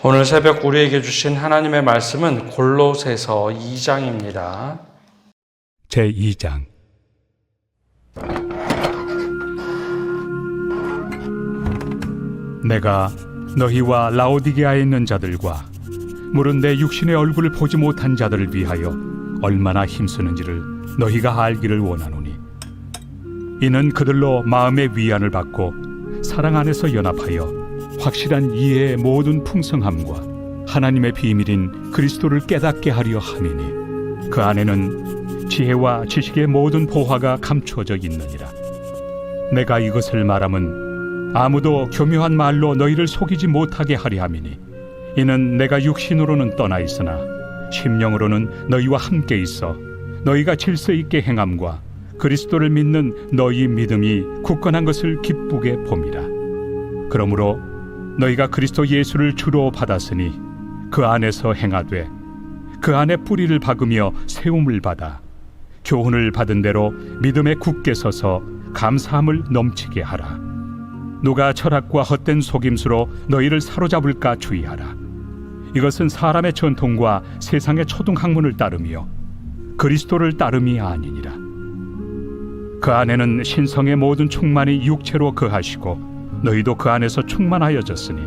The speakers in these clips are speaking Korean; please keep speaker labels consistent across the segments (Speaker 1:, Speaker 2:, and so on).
Speaker 1: 오늘 새벽 우리에게 주신 하나님의 말씀은 골로새서 2장입니다.
Speaker 2: 제2장. 내가 너희와 라오디게아에 있는 자들과 물은 내 육신의 얼굴을 보지 못한 자들을 위하여 얼마나 힘쓰는지를 너희가 알기를 원하노니, 이는 그들로 마음의 위안을 받고 사랑 안에서 연합하여 확실한 이해의 모든 풍성함과 하나님의 비밀인 그리스도를 깨닫게 하려 함이니, 그 안에는 지혜와 지식의 모든 보화가 감추어져 있느니라. 내가 이것을 말함은 아무도 교묘한 말로 너희를 속이지 못하게 하려 함이니, 이는 내가 육신으로는 떠나 있으나 심령으로는 너희와 함께 있어 너희가 질서 있게 행함과 그리스도를 믿는 너희 믿음이 굳건한 것을 기쁘게 봄이라. 그러므로 너희가 그리스도 예수를 주로 받았으니 그 안에서 행하되 그 안에 뿌리를 박으며 세움을 받아 교훈을 받은 대로 믿음에 굳게 서서 감사함을 넘치게 하라. 누가 철학과 헛된 속임수로 너희를 사로잡을까 주의하라. 이것은 사람의 전통과 세상의 초등학문을 따르며 그리스도를 따름이 아니니라. 그 안에는 신성의 모든 충만이 육체로 거하시고 너희도 그 안에서 충만하여졌으니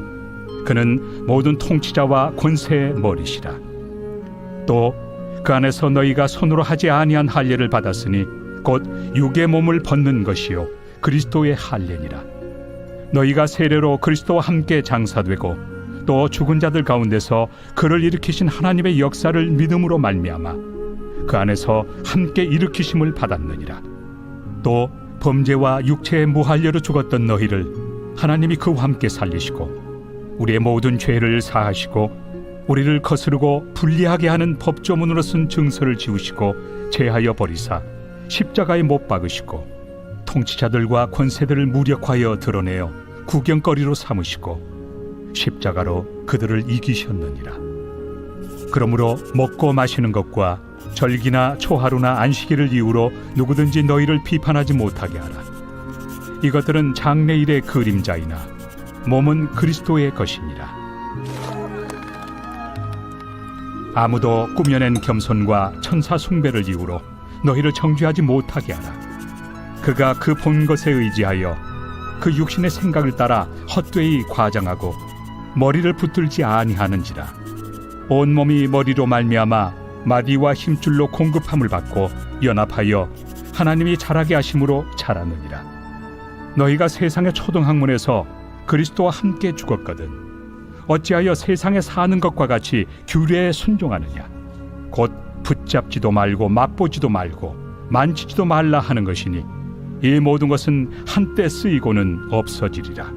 Speaker 2: 그는 모든 통치자와 권세의 머리시라. 또 그 안에서 너희가 손으로 하지 아니한 할례를 받았으니 곧 육의 몸을 벗는 것이요 그리스도의 할례니라. 너희가 세례로 그리스도와 함께 장사되고 또 죽은 자들 가운데서 그를 일으키신 하나님의 역사를 믿음으로 말미암아 그 안에서 함께 일으키심을 받았느니라. 또 범죄와 육체의 무할례로 죽었던 너희를 하나님이 그와 함께 살리시고 우리의 모든 죄를 사하시고 우리를 거스르고 불리하게 하는 법조문으로 쓴 증서를 지우시고 제하여 버리사 십자가에 못 박으시고 통치자들과 권세들을 무력하여 드러내어 구경거리로 삼으시고 십자가로 그들을 이기셨느니라. 그러므로 먹고 마시는 것과 절기나 초하루나 안식일을 이유로 누구든지 너희를 비판하지 못하게 하라. 이것들은 장래일의 그림자이나 몸은 그리스도의 것이니라. 아무도 꾸며낸 겸손과 천사 숭배를 이유로 너희를 정죄하지 못하게 하라. 그가 그 본 것에 의지하여 그 육신의 생각을 따라 헛되이 과장하고 머리를 붙들지 아니하는지라. 온 몸이 머리로 말미암아 마디와 힘줄로 공급함을 받고 연합하여 하나님이 자라게 하심으로 자라느니라. 너희가 세상의 초등학문에서 그리스도와 함께 죽었거든 어찌하여 세상에 사는 것과 같이 규례에 순종하느냐. 곧 붙잡지도 말고 맛보지도 말고 만지지도 말라 하는 것이니 이 모든 것은 한때 쓰이고는 없어지리라.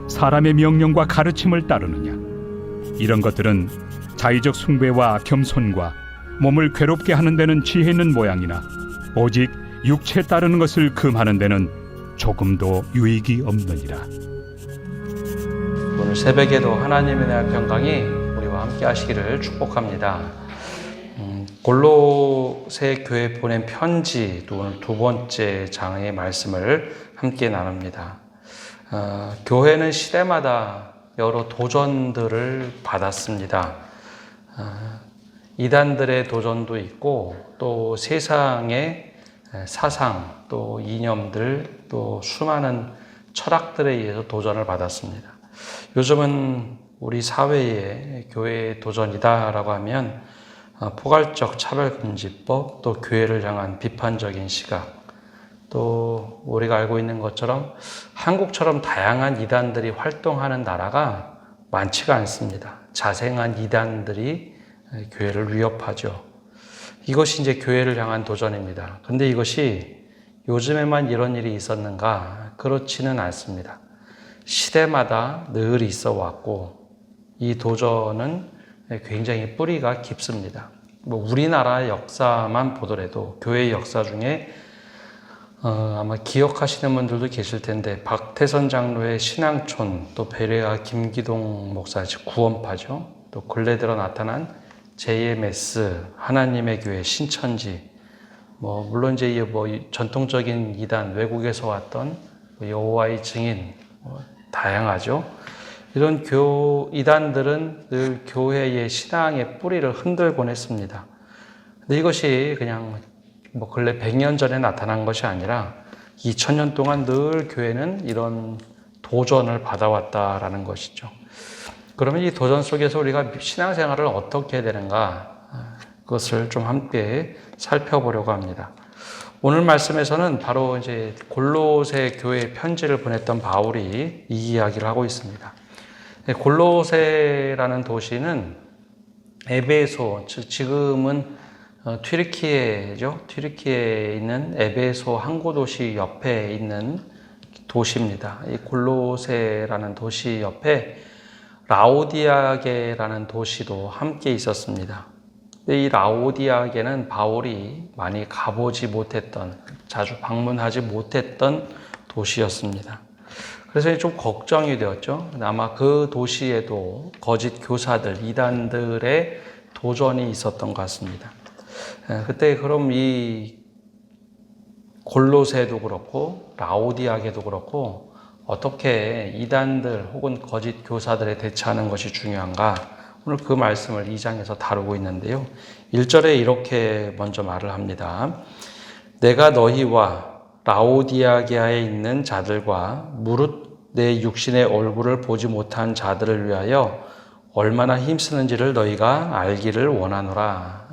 Speaker 2: 사람의 명령과 가르침을 따르느냐. 이런 것들은 자의적 숭배와 겸손과 몸을 괴롭게 하는 데는 지혜 있는 모양이나 오직 육체에 따르는 것을 금하는 데는 조금도 유익이 없느니라.
Speaker 1: 오늘 새벽에도 하나님의 날 평강이 우리와 함께 하시기를 축복합니다. 골로새 교회 보낸 편지 오늘 두 번째 장의 말씀을 함께 나눕니다. 교회는 시대마다 여러 도전들을 받았습니다. 이단들의 도전도 있고 또 세상의 사상, 또 이념들, 또 수많은 철학들에 의해서 도전을 받았습니다. 요즘은 우리 사회의 교회의 도전이다라고 하면 포괄적 차별금지법, 또 교회를 향한 비판적인 시각, 또 우리가 알고 있는 것처럼 한국처럼 다양한 이단들이 활동하는 나라가 많지가 않습니다. 자생한 이단들이 교회를 위협하죠. 이것이 이제 교회를 향한 도전입니다. 근데 이것이 요즘에만 이런 일이 있었는가? 그렇지는 않습니다. 시대마다 늘 있어 왔고 이 도전은 굉장히 뿌리가 깊습니다. 우리나라 역사만 보더라도 교회의 역사 중에 아마 기억하시는 분들도 계실 텐데 박태선 장로의 신앙촌, 또 베레아 김기동 목사 구원파죠. 또 근래 들어 나타난 JMS 하나님의 교회 신천지, 물론 이제 전통적인 이단 외국에서 왔던 여호와의 증인 다양하죠. 이런 이단들은 늘 교회의 신앙의 뿌리를 흔들곤 했습니다. 근데 이것이 그냥 근래 100년 전에 나타난 것이 아니라 2000년 동안 늘 교회는 이런 도전을 받아왔다라는 것이죠. 그러면 이 도전 속에서 우리가 신앙생활을 어떻게 해야 되는가, 그것을 좀 함께 살펴보려고 합니다. 오늘 말씀에서는 바로 이제 골로새 교회에 편지를 보냈던 바울이 이 이야기를 하고 있습니다. 골로새라는 도시는 에베소, 지금은 튀르키예죠. 튀르키예에 있는 에베소 항구 도시 옆에 있는 도시입니다. 이 골로새라는 도시 옆에 라오디아게라는 도시도 함께 있었습니다. 이 라오디아게는 바울이 많이 가보지 못했던, 자주 방문하지 못했던 도시였습니다. 그래서 좀 걱정이 되었죠. 아마 그 도시에도 거짓 교사들, 이단들의 도전이 있었던 것 같습니다. 그때 그럼 이 골로새도 그렇고 라오디아게도 그렇고 어떻게 이단들 혹은 거짓 교사들에 대처하는 것이 중요한가? 오늘 그 말씀을 2장에서 다루고 있는데요. 1절에 이렇게 먼저 말을 합니다. 내가 너희와 라오디아게아에 있는 자들과 무릇 내 육신의 얼굴을 보지 못한 자들을 위하여 얼마나 힘쓰는지를 너희가 알기를 원하노라.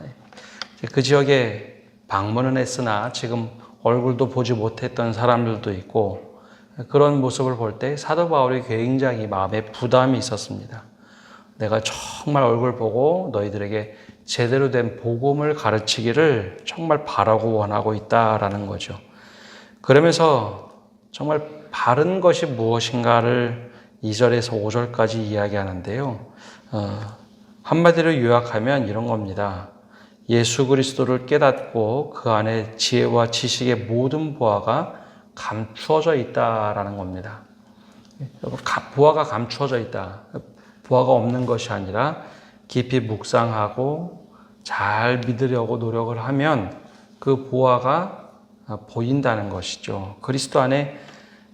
Speaker 1: 그 지역에 방문은 했으나 지금 얼굴도 보지 못했던 사람들도 있고, 그런 모습을 볼 때 사도 바울이 굉장히 마음에 부담이 있었습니다. 내가 정말 얼굴 보고 너희들에게 제대로 된 복음을 가르치기를 정말 바라고 원하고 있다라는 거죠. 그러면서 정말 바른 것이 무엇인가를 2절에서 5절까지 이야기하는데요. 한마디로 요약하면 이런 겁니다. 예수 그리스도를 깨닫고 그 안에 지혜와 지식의 모든 보화가 감추어져 있다라는 겁니다. 보화가 감추어져 있다. 보화가 없는 것이 아니라 깊이 묵상하고 잘 믿으려고 노력을 하면 그 보화가 보인다는 것이죠. 그리스도 안에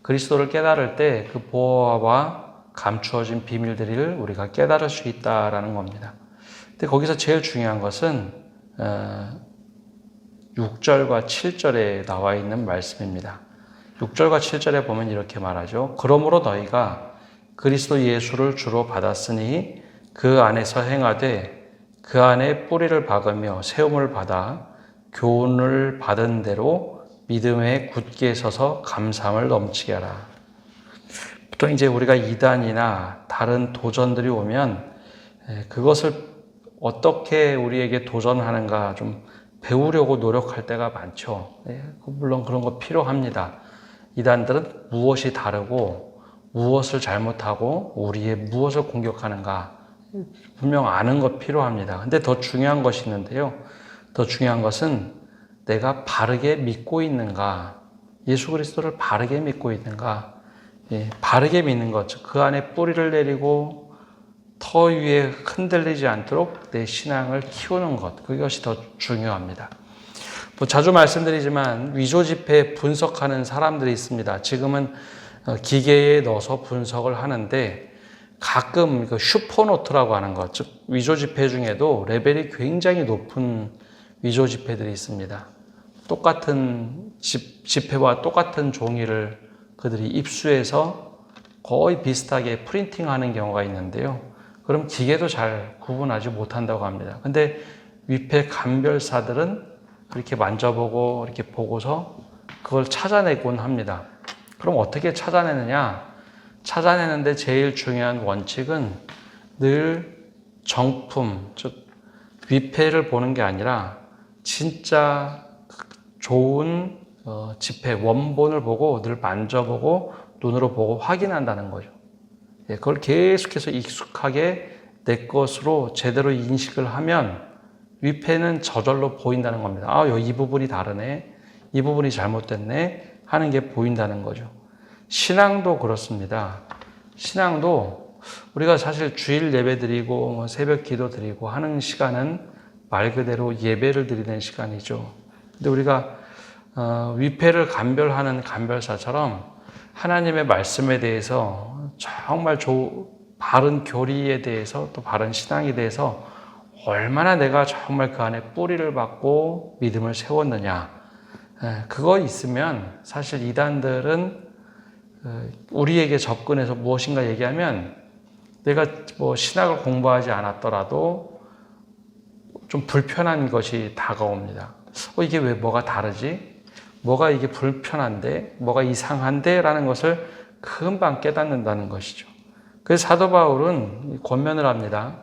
Speaker 1: 그리스도를 깨달을 때 그 보화와 감추어진 비밀들을 우리가 깨달을 수 있다라는 겁니다. 근데 거기서 제일 중요한 것은 6절과 7절에 나와 있는 말씀입니다. 6절과 7절에 보면 이렇게 말하죠. 그러므로 너희가 그리스도 예수를 주로 받았으니 그 안에서 행하되 그 안에 뿌리를 박으며 세움을 받아 교훈을 받은 대로 믿음에 굳게 서서 감사함을 넘치게 하라. 보통 이제 우리가 이단이나 다른 도전들이 오면 그것을 어떻게 우리에게 도전하는가 좀 배우려고 노력할 때가 많죠. 물론 그런 거 필요합니다. 이단들은 무엇이 다르고 무엇을 잘못하고 우리의 무엇을 공격하는가 분명 아는 것 필요합니다. 근데 더 중요한 것이 있는데요. 더 중요한 것은 내가 바르게 믿고 있는가, 예수 그리스도를 바르게 믿고 있는가, 바르게 믿는 것, 그 안에 뿌리를 내리고 터 위에 흔들리지 않도록 내 신앙을 키우는 것, 그것이 더 중요합니다. 자주 말씀드리지만 위조 지폐 분석하는 사람들이 있습니다. 지금은 기계에 넣어서 분석을 하는데 가끔 슈퍼노트라고 하는 것, 즉 위조 지폐 중에도 레벨이 굉장히 높은 위조 지폐들이 있습니다. 똑같은 지폐와 똑같은 종이를 그들이 입수해서 거의 비슷하게 프린팅하는 경우가 있는데요. 그럼 기계도 잘 구분하지 못한다고 합니다. 근데 위패 감별사들은 이렇게 만져보고 이렇게 보고서 그걸 찾아내곤 합니다. 그럼 어떻게 찾아내느냐? 찾아내는데 제일 중요한 원칙은 늘 정품, 즉 위패를 보는 게 아니라 진짜 좋은 지폐 원본을 보고 늘 만져보고 눈으로 보고 확인한다는 거죠. 그걸 계속해서 익숙하게 내 것으로 제대로 인식을 하면 위패는 저절로 보인다는 겁니다. 이 부분이 다르네, 이 부분이 잘못됐네 하는 게 보인다는 거죠. 신앙도 그렇습니다. 신앙도 우리가 사실 주일 예배 드리고 새벽 기도 드리고 하는 시간은 말 그대로 예배를 드리는 시간이죠. 근데 우리가 위패를 감별하는 감별사처럼 하나님의 말씀에 대해서 정말 바른 교리에 대해서 또 바른 신앙에 대해서 얼마나 내가 정말 그 안에 뿌리를 받고 믿음을 세웠느냐. 그거 있으면 사실 이단들은 우리에게 접근해서 무엇인가 얘기하면 내가 뭐 신학을 공부하지 않았더라도 좀 불편한 것이 다가옵니다. 이게 왜 뭐가 다르지? 뭐가 이게 불편한데? 뭐가 이상한데? 라는 것을 금방 깨닫는다는 것이죠. 그래서 사도 바울은 권면을 합니다.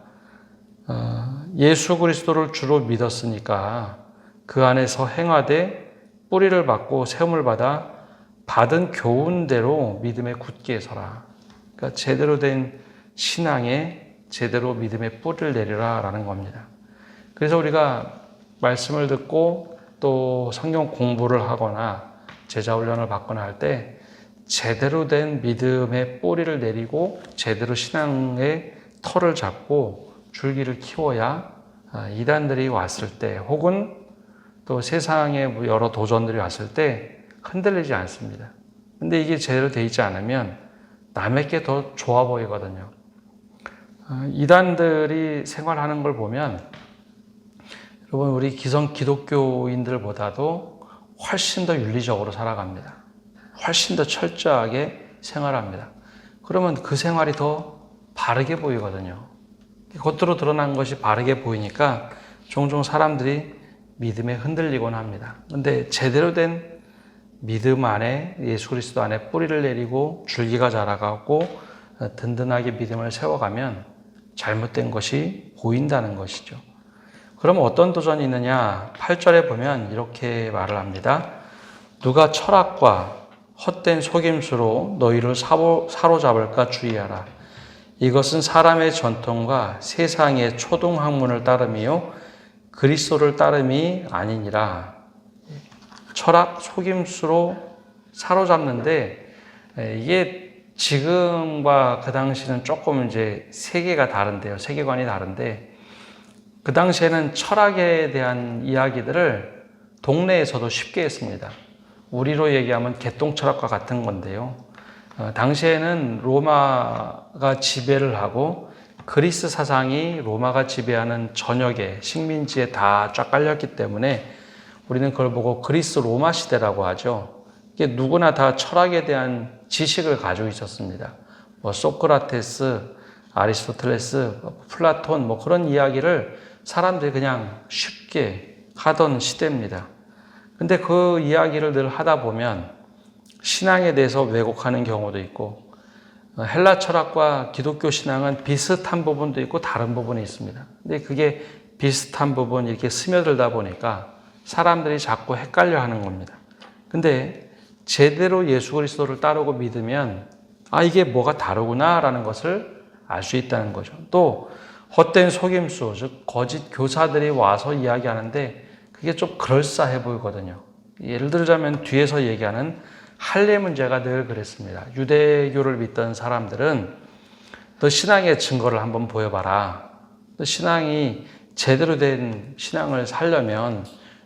Speaker 1: 예수 그리스도를 주로 믿었으니까 그 안에서 행하되 뿌리를 받고 세움을 받아 받은 교훈대로 믿음에 굳게 서라. 그러니까 제대로 된 신앙에 제대로 믿음의 뿌리를 내리라 라는 겁니다. 그래서 우리가 말씀을 듣고 또 성경 공부를 하거나 제자 훈련을 받거나 할 때 제대로 된 믿음의 뿌리를 내리고 제대로 신앙의 털을 잡고 줄기를 키워야 이단들이 왔을 때 혹은 또 세상의 여러 도전들이 왔을 때 흔들리지 않습니다. 근데 이게 제대로 되어 있지 않으면 남에게 더 좋아 보이거든요. 이단들이 생활하는 걸 보면 여러분 우리 기성 기독교인들보다도 훨씬 더 윤리적으로 살아갑니다. 훨씬 더 철저하게 생활합니다. 그러면 그 생활이 더 바르게 보이거든요. 겉으로 드러난 것이 바르게 보이니까 종종 사람들이 믿음에 흔들리곤 합니다. 근데 제대로 된 믿음 안에 예수 그리스도 안에 뿌리를 내리고 줄기가 자라가고 든든하게 믿음을 세워가면 잘못된 것이 보인다는 것이죠. 그럼 어떤 도전이 있느냐? 8절에 보면 이렇게 말을 합니다. 누가 철학과 헛된 속임수로 너희를 사로잡을까 주의하라. 이것은 사람의 전통과 세상의 초등학문을 따름이요 그리스도를 따름이 아니니라. 철학, 속임수로 사로잡는데 이게 지금과 그 당시는 조금 이제 세계가 다른데요. 세계관이 다른데 그 당시에는 철학에 대한 이야기들을 동네에서도 쉽게 했습니다. 우리로 얘기하면 개똥철학과 같은 건데요. 당시에는 로마가 지배를 하고 그리스 사상이 로마가 지배하는 전역에 식민지에 다 쫙 깔렸기 때문에 우리는 그걸 보고 그리스 로마 시대라고 하죠. 이게 누구나 다 철학에 대한 지식을 가지고 있었습니다. 소크라테스, 아리스토텔레스, 플라톤 그런 이야기를 사람들이 그냥 쉽게 하던 시대입니다. 근데 그 이야기를 늘 하다 보면 신앙에 대해서 왜곡하는 경우도 있고 헬라 철학과 기독교 신앙은 비슷한 부분도 있고 다른 부분이 있습니다. 근데 그게 비슷한 부분 이렇게 스며들다 보니까 사람들이 자꾸 헷갈려 하는 겁니다. 근데 제대로 예수 그리스도를 따르고 믿으면 이게 뭐가 다르구나라는 것을 알 수 있다는 거죠. 또 헛된 속임수, 즉 거짓 교사들이 와서 이야기하는데 그게 좀 그럴싸해 보이거든요. 예를 들자면 뒤에서 얘기하는 할례 문제가 늘 그랬습니다. 유대교를 믿던 사람들은 너 신앙의 증거를 한번 보여봐라. 너 신앙이 제대로 된 신앙을 살려면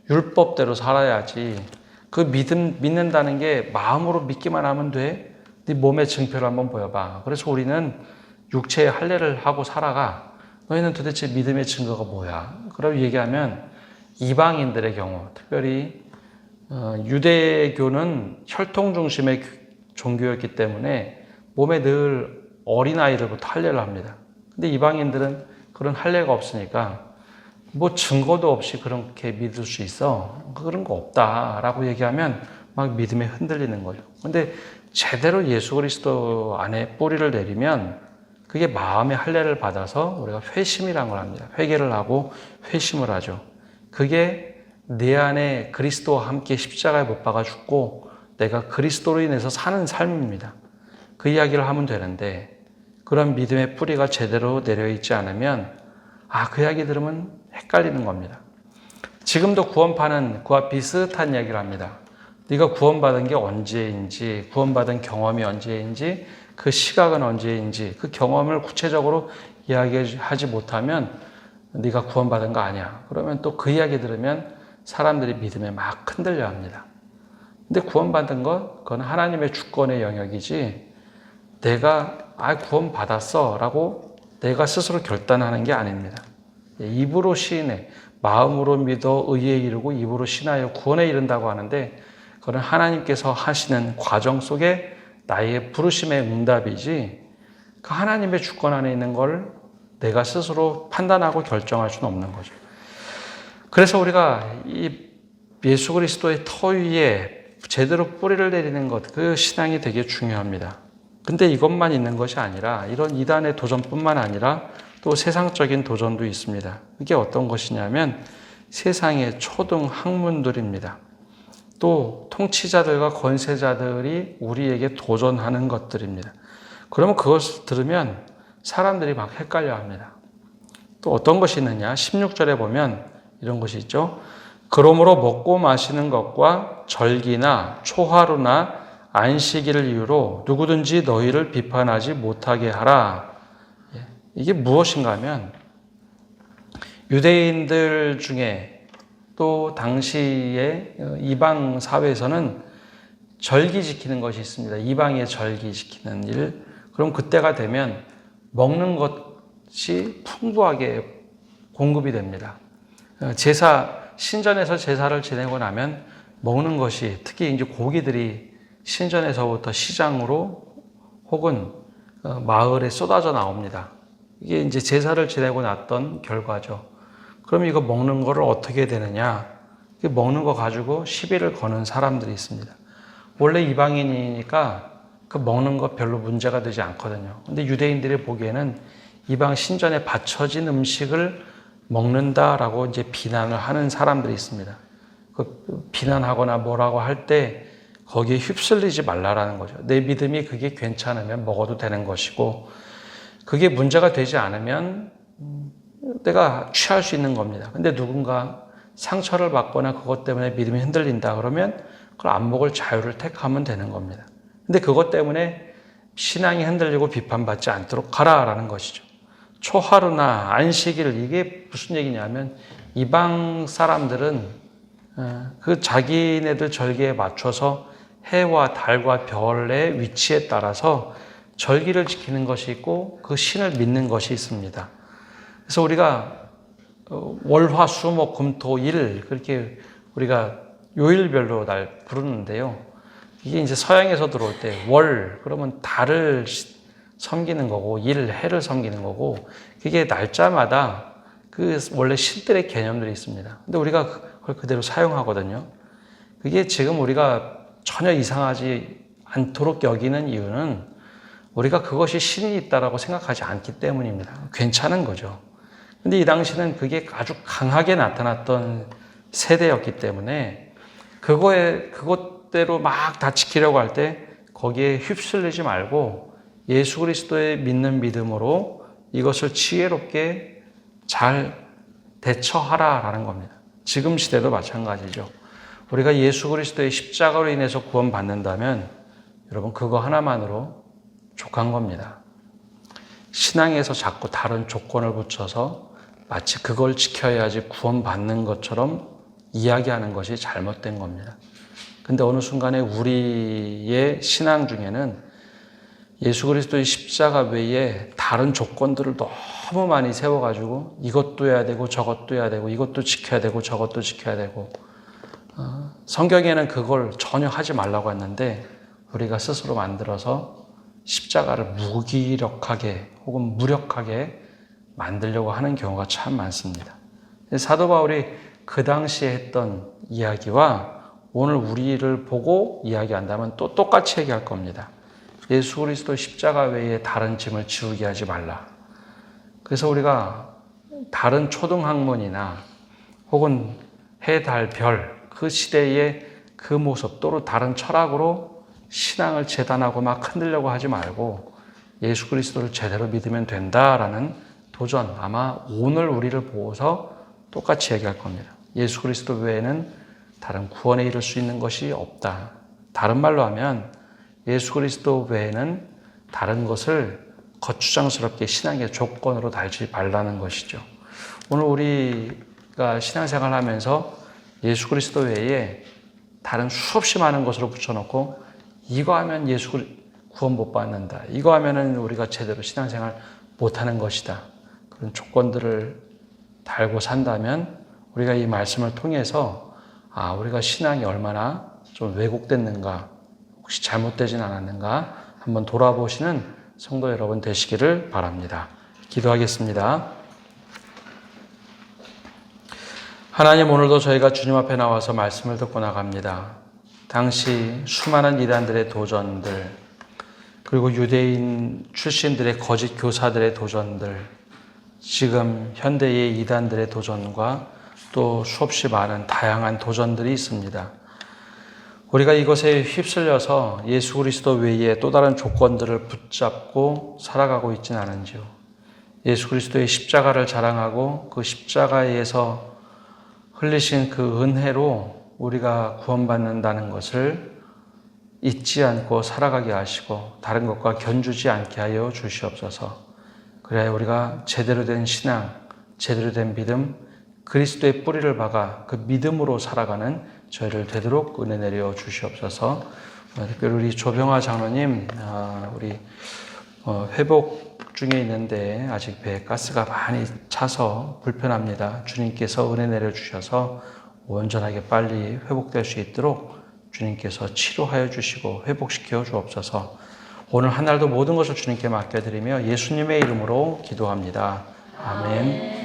Speaker 1: 율법대로 살아야지. 그 믿는다는 게 마음으로 믿기만 하면 돼. 네 몸의 증표를 한번 보여봐. 그래서 우리는 육체의 할례를 하고 살아가. 너희는 도대체 믿음의 증거가 뭐야? 그러고 얘기하면 이방인들의 경우, 특별히 유대교는 혈통 중심의 종교였기 때문에 몸에 늘 어린아이들부터 할례를 합니다. 근데 이방인들은 그런 할례가 없으니까 증거도 없이 그렇게 믿을 수 있어? 그런 거 없다라고 얘기하면 막 믿음에 흔들리는 거죠. 근데 제대로 예수 그리스도 안에 뿌리를 내리면 그게 마음의 할례를 받아서 우리가 회심이라는 걸 합니다. 회개를 하고 회심을 하죠. 그게 내 안에 그리스도와 함께 십자가에 못 박아 죽고 내가 그리스도로 인해서 사는 삶입니다. 그 이야기를 하면 되는데 그런 믿음의 뿌리가 제대로 내려있지 않으면 그 이야기 들으면 헷갈리는 겁니다. 지금도 구원파는 그와 비슷한 이야기를 합니다. 네가 구원받은 게 언제인지, 구원받은 경험이 언제인지, 그 시각은 언제인지, 그 경험을 구체적으로 이야기하지 못하면 네가 구원받은 거 아니야. 그러면 또 그 이야기 들으면 사람들이 믿음에 막 흔들려 합니다. 근데 구원받은 것, 그건 하나님의 주권의 영역이지 내가 구원 받았어 라고 내가 스스로 결단하는 게 아닙니다. 입으로 시인해, 마음으로 믿어 의에 이르고 입으로 신하여 구원에 이른다고 하는데, 그건 하나님께서 하시는 과정 속에 나의 부르심의 응답이지, 그 하나님의 주권 안에 있는 걸 내가 스스로 판단하고 결정할 수는 없는 거죠. 그래서 우리가 이 예수 그리스도의 터 위에 제대로 뿌리를 내리는 것, 그 신앙이 되게 중요합니다. 근데 이것만 있는 것이 아니라 이런 이단의 도전뿐만 아니라 또 세상적인 도전도 있습니다. 이게 어떤 것이냐면 세상의 초등 학문들입니다. 또 통치자들과 권세자들이 우리에게 도전하는 것들입니다. 그러면 그것을 들으면 사람들이 막 헷갈려 합니다. 또 어떤 것이 있느냐? 16절에 보면 이런 것이 있죠. 그러므로 먹고 마시는 것과 절기나 초하루나 안식일을 이유로 누구든지 너희를 비판하지 못하게 하라. 이게 무엇인가 하면 유대인들 중에 또 당시에 이방 사회에서는 절기 지키는 것이 있습니다. 이방의 절기 지키는 일. 그럼 그때가 되면 먹는 것이 풍부하게 공급이 됩니다. 신전에서 제사를 지내고 나면 먹는 것이, 특히 이제 고기들이 신전에서부터 시장으로 혹은 마을에 쏟아져 나옵니다. 이게 이제 제사를 지내고 났던 결과죠. 그럼 이거 먹는 거를 어떻게 되느냐? 먹는 거 가지고 시비를 거는 사람들이 있습니다. 원래 이방인이니까 그 먹는 거 별로 문제가 되지 않거든요. 근데 유대인들이 보기에는 이방 신전에 바쳐진 음식을 먹는다라고 이제 비난을 하는 사람들이 있습니다. 그 비난하거나 뭐라고 할 때 거기에 휩쓸리지 말라라는 거죠. 내 믿음이 그게 괜찮으면 먹어도 되는 것이고, 그게 문제가 되지 않으면 내가 취할 수 있는 겁니다. 근데 누군가 상처를 받거나 그것 때문에 믿음이 흔들린다 그러면 그걸 안 먹을 자유를 택하면 되는 겁니다. 근데 그것 때문에 신앙이 흔들리고 비판받지 않도록 하라라는 것이죠. 초하루나 안식일, 이게 무슨 얘기냐면 이방 사람들은 그 자기네들 절기에 맞춰서 해와 달과 별의 위치에 따라서 절기를 지키는 것이 있고 그 신을 믿는 것이 있습니다. 그래서 우리가 월, 화, 수, 목, 금, 토, 일, 그렇게 우리가 요일별로 날 부르는데요. 이게 이제 서양에서 들어올 때 월, 그러면 달을 섬기는 거고, 일, 해를 섬기는 거고, 그게 날짜마다 그 원래 신들의 개념들이 있습니다. 근데 우리가 그걸 그대로 사용하거든요. 그게 지금 우리가 전혀 이상하지 않도록 여기는 이유는 우리가 그것이 신이 있다라고 생각하지 않기 때문입니다. 괜찮은 거죠. 근데 이 당시는 그게 아주 강하게 나타났던 세대였기 때문에 그것대로 막 다 지키려고 할 때 거기에 휩쓸리지 말고 예수 그리스도의 믿는 믿음으로 이것을 지혜롭게 잘 대처하라라는 겁니다. 지금 시대도 마찬가지죠. 우리가 예수 그리스도의 십자가로 인해서 구원받는다면 여러분 그거 하나만으로 족한 겁니다. 신앙에서 자꾸 다른 조건을 붙여서 마치 그걸 지켜야지 구원받는 것처럼 이야기하는 것이 잘못된 겁니다. 근데 어느 순간에 우리의 신앙 중에는 예수 그리스도의 십자가 외에 다른 조건들을 너무 많이 세워가지고 이것도 해야 되고 저것도 해야 되고 이것도 지켜야 되고 저것도 지켜야 되고, 성경에는 그걸 전혀 하지 말라고 했는데 우리가 스스로 만들어서 십자가를 무기력하게 혹은 무력하게 만들려고 하는 경우가 참 많습니다. 사도 바울이 그 당시에 했던 이야기와 오늘 우리를 보고 이야기한다면 또 똑같이 얘기할 겁니다. 예수 그리스도 십자가 외에 다른 짐을 지우게 하지 말라. 그래서 우리가 다른 초등학문이나 혹은 해, 달, 별, 그 시대의 그 모습 또는 다른 철학으로 신앙을 재단하고 막 흔들려고 하지 말고 예수 그리스도를 제대로 믿으면 된다라는 도전, 아마 오늘 우리를 보고서 똑같이 얘기할 겁니다. 예수 그리스도 외에는 다른 구원에 이를 수 있는 것이 없다. 다른 말로 하면 예수 그리스도 외에는 다른 것을 거추장스럽게 신앙의 조건으로 달지 말라는 것이죠. 오늘 우리가 신앙생활 하면서 예수 그리스도 외에 다른 수없이 많은 것으로 붙여놓고 이거 하면 구원 못 받는다. 이거 하면은 우리가 제대로 신앙생활 못 하는 것이다. 그런 조건들을 달고 산다면 우리가 이 말씀을 통해서 우리가 신앙이 얼마나 좀 왜곡됐는가, 혹시 잘못되진 않았는가 한번 돌아보시는 성도 여러분 되시기를 바랍니다. 기도하겠습니다. 하나님, 오늘도 저희가 주님 앞에 나와서 말씀을 듣고 나갑니다. 당시 수많은 이단들의 도전들, 그리고 유대인 출신들의 거짓 교사들의 도전들, 지금 현대의 이단들의 도전과 또 수없이 많은 다양한 도전들이 있습니다. 우리가 이것에 휩쓸려서 예수 그리스도 외에 또 다른 조건들을 붙잡고 살아가고 있지는 않은지요. 예수 그리스도의 십자가를 자랑하고 그 십자가에서 흘리신 그 은혜로 우리가 구원받는다는 것을 잊지 않고 살아가게 하시고 다른 것과 견주지 않게 하여 주시옵소서. 그래야 우리가 제대로 된 신앙, 제대로 된 믿음, 그리스도의 뿌리를 박아 그 믿음으로 살아가는 저희를 되도록 은혜 내려 주시옵소서. 특별히 우리 조병아 장로님, 우리 회복 중에 있는데 아직 배에 가스가 많이 차서 불편합니다. 주님께서 은혜 내려 주셔서 온전하게 빨리 회복될 수 있도록 주님께서 치료하여 주시고 회복시켜 주옵소서. 오늘 한 날도 모든 것을 주님께 맡겨드리며 예수님의 이름으로 기도합니다. 아멘.